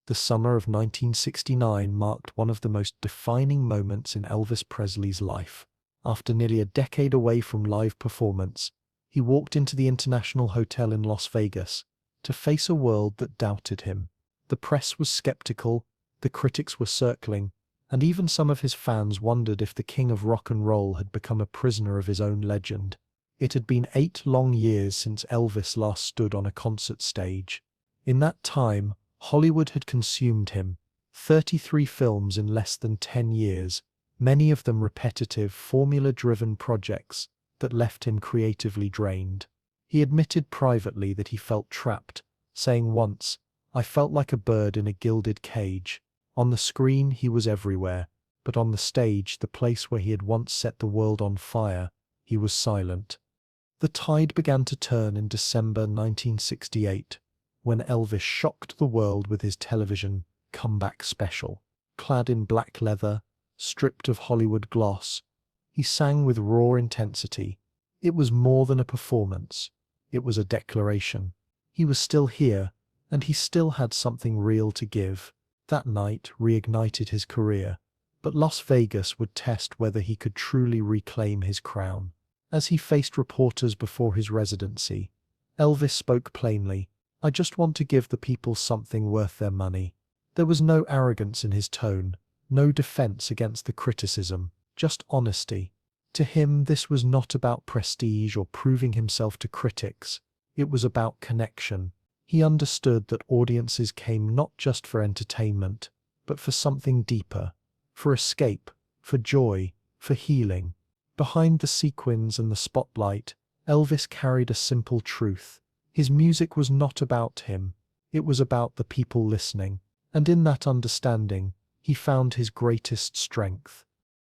The summer of 1969 marked one of the most defining moments in Elvis Presley's life. After nearly a decade away from live performance, he walked into the International Hotel in Las Vegas to face a world that doubted him. The press was skeptical, the critics were circling, and even some of his fans wondered if the king of rock and roll had become a prisoner of his own legend. It had been 8 long years since Elvis last stood on a concert stage. In that time, Hollywood had consumed him. 33 films in less than 10 years, many of them repetitive, formula-driven projects that left him creatively drained. He admitted privately that he felt trapped, saying once, "I felt like a bird in a gilded cage." On the screen, he was everywhere, but on the stage, the place where he had once set the world on fire, he was silent. The tide began to turn in December 1968, when Elvis shocked the world with his television comeback special. Clad in black leather, stripped of Hollywood gloss, he sang with raw intensity. It was more than a performance. It was a declaration. He was still here, and he still had something real to give. That night reignited his career, but Las Vegas would test whether he could truly reclaim his crown. As he faced reporters before his residency, Elvis spoke plainly, "I just want to give the people something worth their money." There was no arrogance in his tone, no defense against the criticism, just honesty. To him, this was not about prestige or proving himself to critics. It was about connection. He understood that audiences came not just for entertainment, but for something deeper, for escape, for joy, for healing. Behind the sequins and the spotlight, Elvis carried a simple truth. His music was not about him. It was about the people listening. And in that understanding, he found his greatest strength.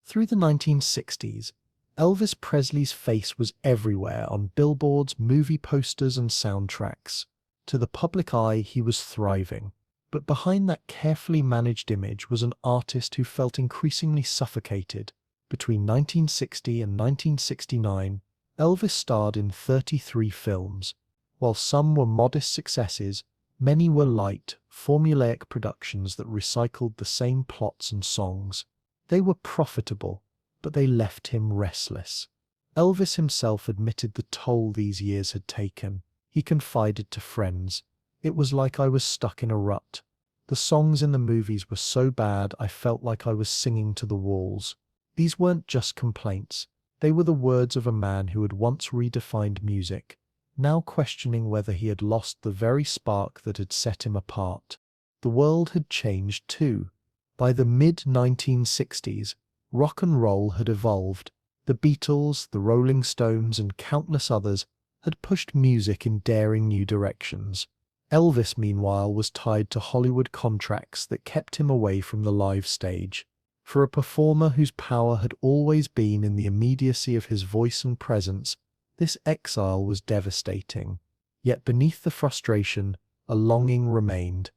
Through the 1960s, Elvis Presley's face was everywhere on billboards, movie posters, and soundtracks. To the public eye, he was thriving. But behind that carefully managed image was an artist who felt increasingly suffocated. Between 1960 and 1969, Elvis starred in 33 films. While some were modest successes, many were light, formulaic productions that recycled the same plots and songs. They were profitable, but they left him restless. Elvis himself admitted the toll these years had taken. He confided to friends, "It was like I was stuck in a rut. The songs in the movies were so bad I felt like I was singing to the walls." These weren't just complaints. They were the words of a man who had once redefined music, now questioning whether he had lost the very spark that had set him apart. The world had changed too. By the mid-1960s, rock and roll had evolved. The Beatles, the Rolling Stones, and countless others had pushed music in daring new directions. Elvis, meanwhile, was tied to Hollywood contracts that kept him away from the live stage. For a performer whose power had always been in the immediacy of his voice and presence, this exile was devastating. Yet beneath the frustration, a longing remained.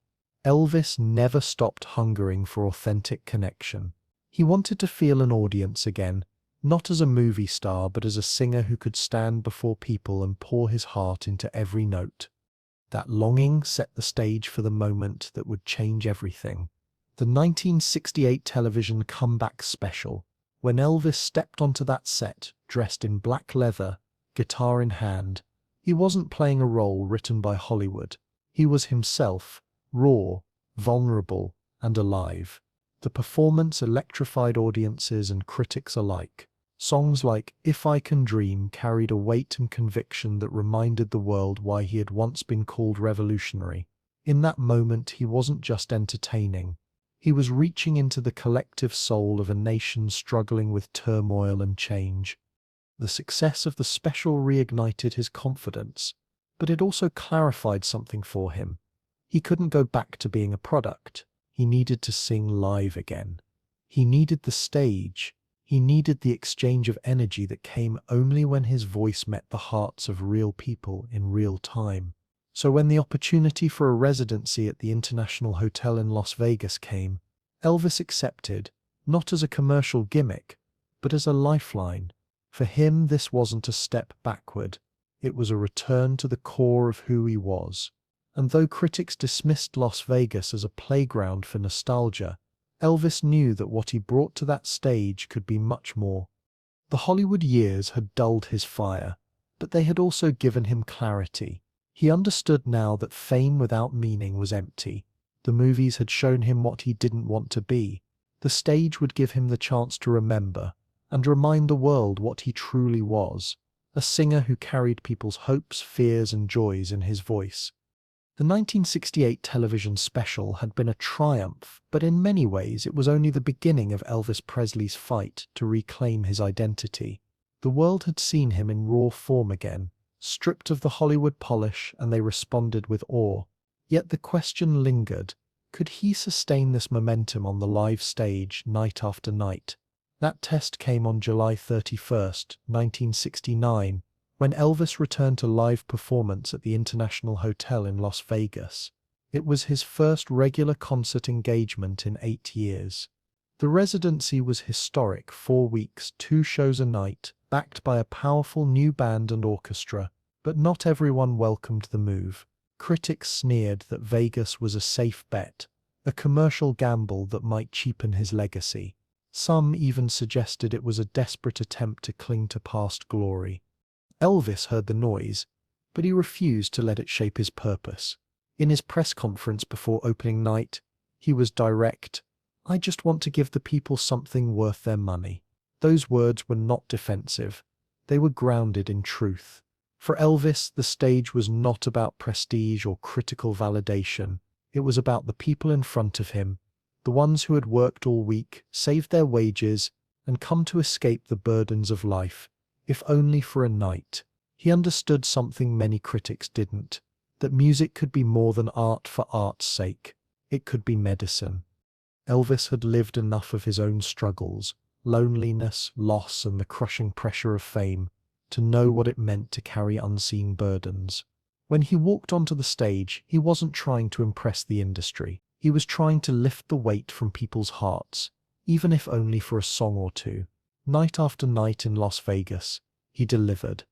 Elvis never stopped hungering for authentic connection. He wanted to feel an audience again, not as a movie star but as a singer who could stand before people and pour his heart into every note. That longing set the stage for the moment that would change everything. The 1968 television comeback special. When Elvis stepped onto that set, dressed in black leather, guitar in hand, he wasn't playing a role written by Hollywood. He was himself, raw, vulnerable, and alive. The performance electrified audiences and critics alike. Songs like "If I Can Dream" carried a weight and conviction that reminded the world why he had once been called revolutionary. In that moment, he wasn't just entertaining. He was reaching into the collective soul of a nation struggling with turmoil and change. The success of the special reignited his confidence, but it also clarified something for him. He couldn't go back to being a product. He needed to sing live again. He needed the stage. He needed the exchange of energy that came only when his voice met the hearts of real people in real time. So when the opportunity for a residency at the International Hotel in Las Vegas came, Elvis accepted, not as a commercial gimmick, but as a lifeline. For him, this wasn't a step backward. It was a return to the core of who he was. And though critics dismissed Las Vegas as a playground for nostalgia, Elvis knew that what he brought to that stage could be much more. The Hollywood years had dulled his fire, but they had also given him clarity. He understood now that fame without meaning was empty. The movies had shown him what he didn't want to be. The stage would give him the chance to remember and remind the world what he truly was, a singer who carried people's hopes, fears, and joys in his voice. The 1968 television special had been a triumph, but in many ways it was only the beginning of Elvis Presley's fight to reclaim his identity. The world had seen him in raw form again, stripped of the Hollywood polish, and they responded with awe. Yet the question lingered: could he sustain this momentum on the live stage night after night? That test came on July 31st, 1969, when Elvis returned to live performance at the International Hotel in Las Vegas. It was his first regular concert engagement in 8 years. The Residency was historic: 4 weeks, 2 shows a night, backed by a powerful new band and orchestra. But not everyone welcomed the move. Critics sneered that Vegas was a safe bet, a commercial gamble that might cheapen his legacy. Some even suggested it was a desperate attempt to cling to past glory. Elvis heard the noise, but he refused to let it shape his purpose. In his press conference before opening night, he was direct: "I just want to give the people something worth their money." Those words were not defensive. They were grounded in truth. For Elvis, the stage was not about prestige or critical validation. It was about the people in front of him, the ones who had worked all week, saved their wages, and come to escape the burdens of life, if only for a night. He understood something many critics didn't: that music could be more than art for art's sake. It could be medicine. Elvis had lived enough of his own struggles, loneliness, loss, and the crushing pressure of fame, to know what it meant to carry unseen burdens. When he walked onto the stage, he wasn't trying to impress the industry. He was trying to lift the weight from people's hearts, even if only for a song or two. Night after night in Las Vegas, he delivered.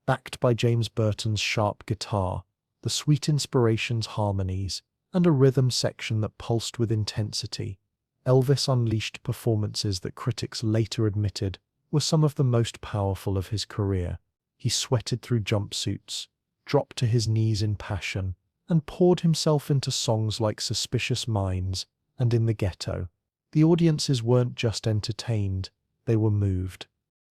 Backed by James Burton's sharp guitar, the Sweet Inspirations' harmonies, and a rhythm section that pulsed with intensity, Elvis unleashed performances that critics later admitted were some of the most powerful of his career. He sweated through jumpsuits, dropped to his knees in passion, and poured himself into songs like Suspicious Minds and In the Ghetto. The audiences weren't just entertained, they were moved.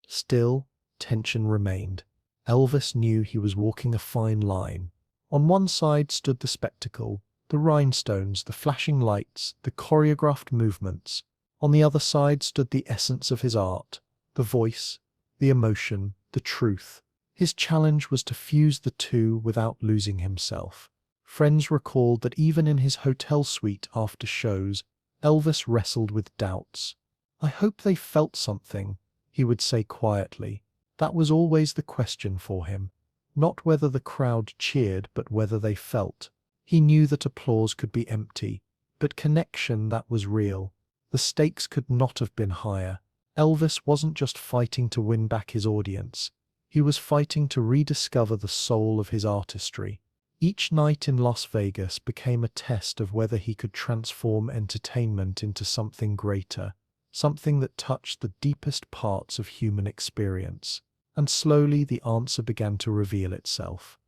Still, tension remained. Elvis knew he was walking a fine line. On one side stood the spectacle, the rhinestones, the flashing lights, the choreographed movements. On the other side stood the essence of his art, the voice, the emotion, the truth. His challenge was to fuse the two without losing himself. Friends recalled that even in his hotel suite after shows, Elvis wrestled with doubts. "I hope they felt something," he would say quietly. That was always the question for him. Not whether the crowd cheered, but whether they felt. He knew that applause could be empty, but connection, that was real. The stakes could not have been higher. Elvis wasn't just fighting to win back his audience. He was fighting to rediscover the soul of his artistry. Each night in Las Vegas became a test of whether he could transform entertainment into something greater, something that touched the deepest parts of human experience. And slowly the answer began to reveal itself.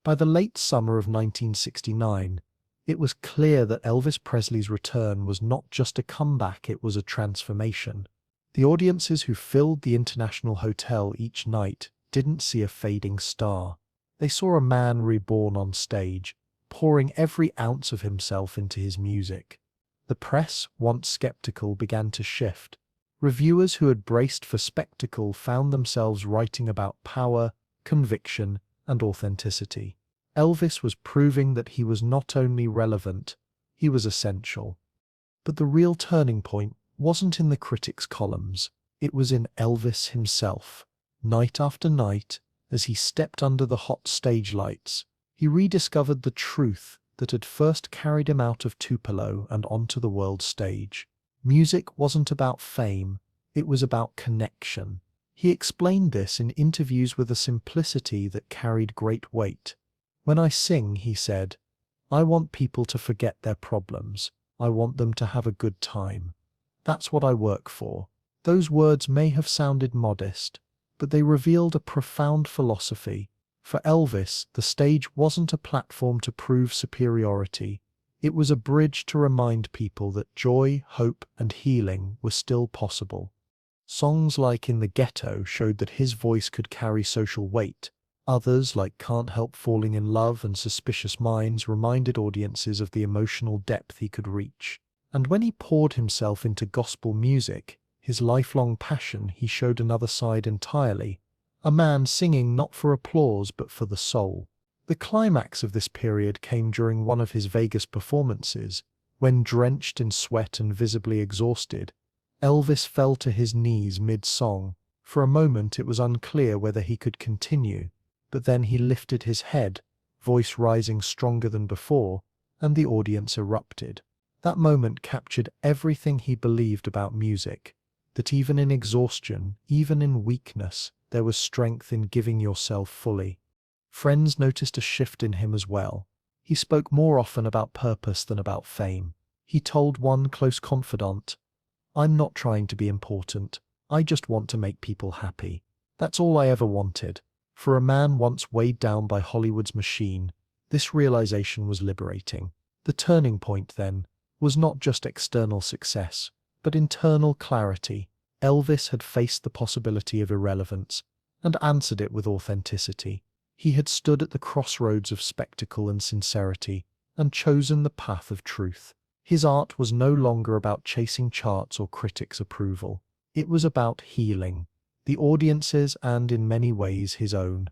By the late summer of 1969, it was clear that Elvis Presley's return was not just a comeback, it was a transformation. The audiences who filled the International Hotel each night didn't see a fading star. They saw a man reborn on stage, pouring every ounce of himself into his music. The press, once skeptical, began to shift. Reviewers who had braced for spectacle found themselves writing about power, conviction, and authenticity. Elvis was proving that he was not only relevant, he was essential. But the real turning point wasn't in the critics' columns. It was in Elvis himself. Night after night, as he stepped under the hot stage lights, he rediscovered the truth that had first carried him out of Tupelo and onto the world stage. Music wasn't about fame, it was about connection. He explained this in interviews with a simplicity that carried great weight. "When I sing," he said, I want people to forget their problems. I want them to have a good time. That's what I work for." Those words may have sounded modest, but they revealed a profound philosophy. For Elvis, the stage wasn't a platform to prove superiority. It was a bridge to remind people that joy, hope, and healing were still possible. Songs like In the Ghetto showed that his voice could carry social weight. Others, like Can't Help Falling in Love and Suspicious Minds, reminded audiences of the emotional depth he could reach. And when he poured himself into gospel music, his lifelong passion, he showed another side entirely. A man singing not for applause but for the soul. The climax of this period came during one of his Vegas performances, when, drenched in sweat and visibly exhausted, Elvis fell to his knees mid-song. For a moment it was unclear whether he could continue, but then he lifted his head, voice rising stronger than before, and the audience erupted. That moment captured everything he believed about music, that even in exhaustion, even in weakness, there was strength in giving yourself fully. Friends noticed a shift in him as well. He spoke more often about purpose than about fame. He told one close confidant, "I'm not trying to be important. I just want to make people happy. That's all I ever wanted." For a man once weighed down by Hollywood's machine, this realization was liberating. The turning point, then, was not just external success, but internal clarity. Elvis had faced the possibility of irrelevance and answered it with authenticity. He had stood at the crossroads of spectacle and sincerity and chosen the path of truth. His art was no longer about chasing charts or critics' approval. It was about healing the audience's and, in many ways, his own.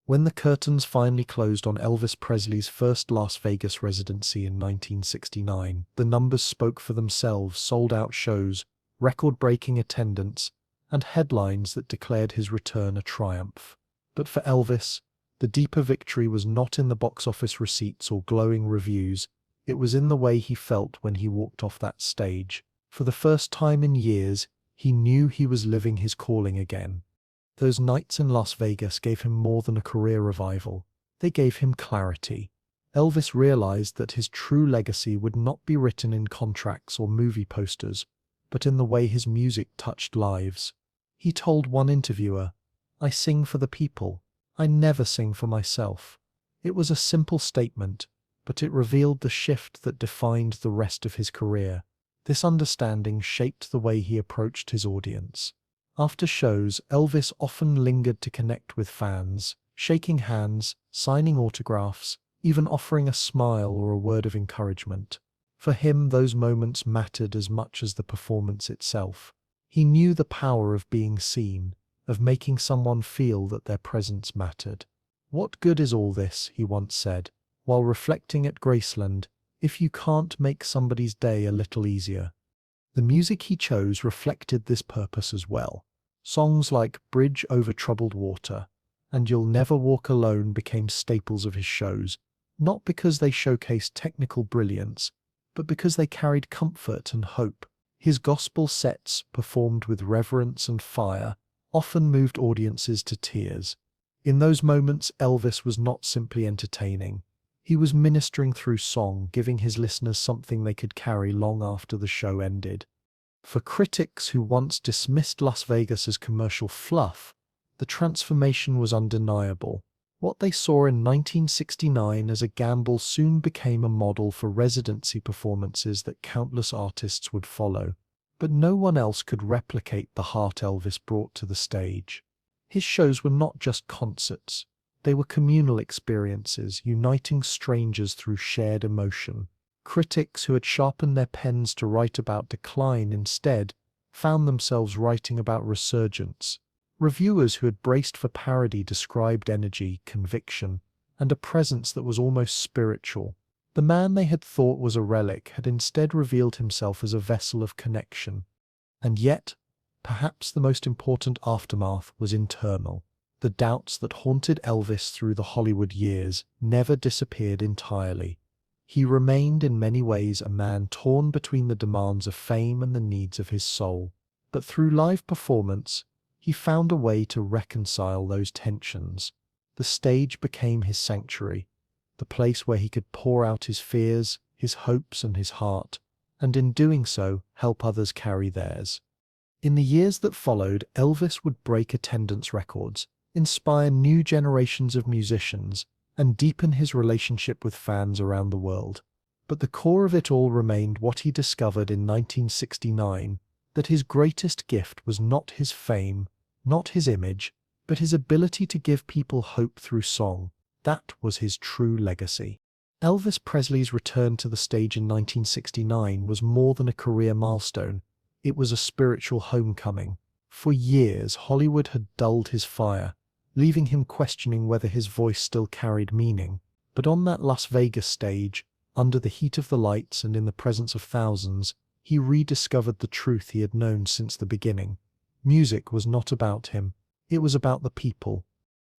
When the curtains finally closed on Elvis Presley's first Las Vegas residency in 1969, the numbers spoke for themselves: sold-out shows, record-breaking attendance, and headlines that declared his return a triumph. But for Elvis, the deeper victory was not in the box office receipts or glowing reviews. It was in the way he felt when he walked off that stage. For the first time in years, he knew he was living his calling again. Those nights in Las Vegas gave him more than a career revival. They gave him clarity. Elvis realized that his true legacy would not be written in contracts or movie posters, but in the way his music touched lives. He told one interviewer, "I sing for the people. I never sing for myself." It was a simple statement, but it revealed the shift that defined the rest of his career. This understanding shaped the way he approached his audience. After shows, Elvis often lingered to connect with fans, shaking hands, signing autographs, even offering a smile or a word of encouragement. For him, those moments mattered as much as the performance itself. He knew the power of being seen, of making someone feel that their presence mattered. "What good is all this," he once said, while reflecting at Graceland, "if you can't make somebody's day a little easier?" The music he chose reflected this purpose as well. Songs like Bridge Over Troubled Water and You'll Never Walk Alone became staples of his shows, not because they showcased technical brilliance, but because they carried comfort and hope. His gospel sets, performed with reverence and fire, often moved audiences to tears. In those moments, Elvis was not simply entertaining. He was ministering through song, giving his listeners something they could carry long after the show ended. For critics who once dismissed Las Vegas as commercial fluff, the transformation was undeniable. What they saw in 1969 as a gamble soon became a model for residency performances that countless artists would follow. But no one else could replicate the heart Elvis brought to the stage. His shows were not just concerts. They were communal experiences, uniting strangers through shared emotion. Critics who had sharpened their pens to write about decline instead found themselves writing about resurgence. Reviewers who had braced for parody described energy, conviction, and a presence that was almost spiritual. The man they had thought was a relic had instead revealed himself as a vessel of connection. And yet, perhaps the most important aftermath was internal. The doubts that haunted Elvis through the Hollywood years never disappeared entirely. He remained in many ways a man torn between the demands of fame and the needs of his soul. But through live performance, he found a way to reconcile those tensions. The stage became his sanctuary. the place where he could pour out his fears, his hopes, and his heart, and in doing so, help others carry theirs. In the years that followed, Elvis would break attendance records, inspire new generations of musicians, and deepen his relationship with fans around the world. But the core of it all remained what he discovered in 1969, that his greatest gift was not his fame, not his image, but his ability to give people hope through song. That was his true legacy. Elvis Presley's return to the stage in 1969 was more than a career milestone. It was a spiritual homecoming. For years, Hollywood had dulled his fire, leaving him questioning whether his voice still carried meaning. But on that Las Vegas stage, under the heat of the lights and in the presence of thousands, he rediscovered the truth he had known since the beginning. Music was not about him. It was about the people.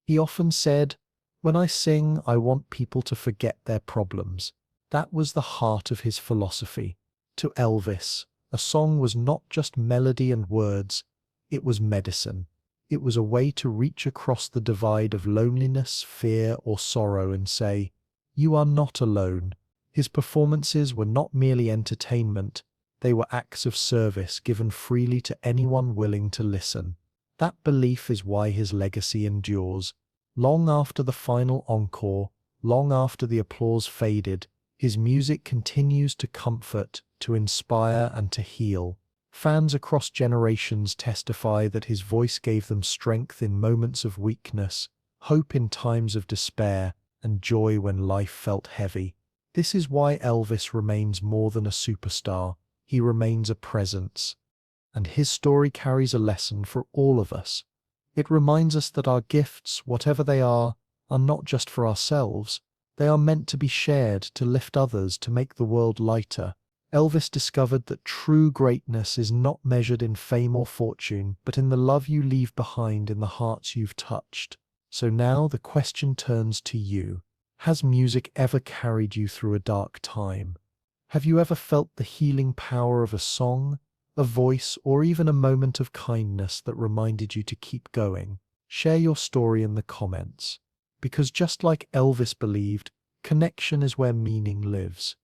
He often said, "When I sing, I want people to forget their problems." That was the heart of his philosophy. To Elvis, a song was not just melody and words, it was medicine. It was a way to reach across the divide of loneliness, fear, or sorrow and say, "You are not alone." His performances were not merely entertainment, they were acts of service given freely to anyone willing to listen. That belief is why his legacy endures. Long after the final encore, long after the applause faded, his music continues to comfort, to inspire, and to heal. Fans across generations testify that his voice gave them strength in moments of weakness, hope in times of despair, and joy when life felt heavy. This is why Elvis remains more than a superstar. He remains a presence. And his story carries a lesson for all of us. It reminds us that our gifts, whatever they are not just for ourselves. They are meant to be shared, to lift others, to make the world lighter. Elvis discovered that true greatness is not measured in fame or fortune, but in the love you leave behind in the hearts you've touched. So now the question turns to you. Has music ever carried you through a dark time? Have you ever felt the healing power of a song, a voice, or even a moment of kindness that reminded you to keep going? Share your story in the comments. Because just like Elvis believed, connection is where meaning lives.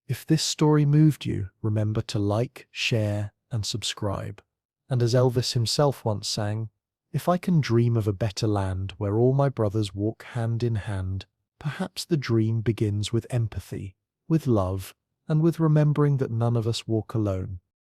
If this story moved you, remember to like, share, and subscribe. And as Elvis himself once sang, "If I can dream of a better land where all my brothers walk hand in hand, perhaps the dream begins with empathy, with love, and with remembering that none of us walk alone."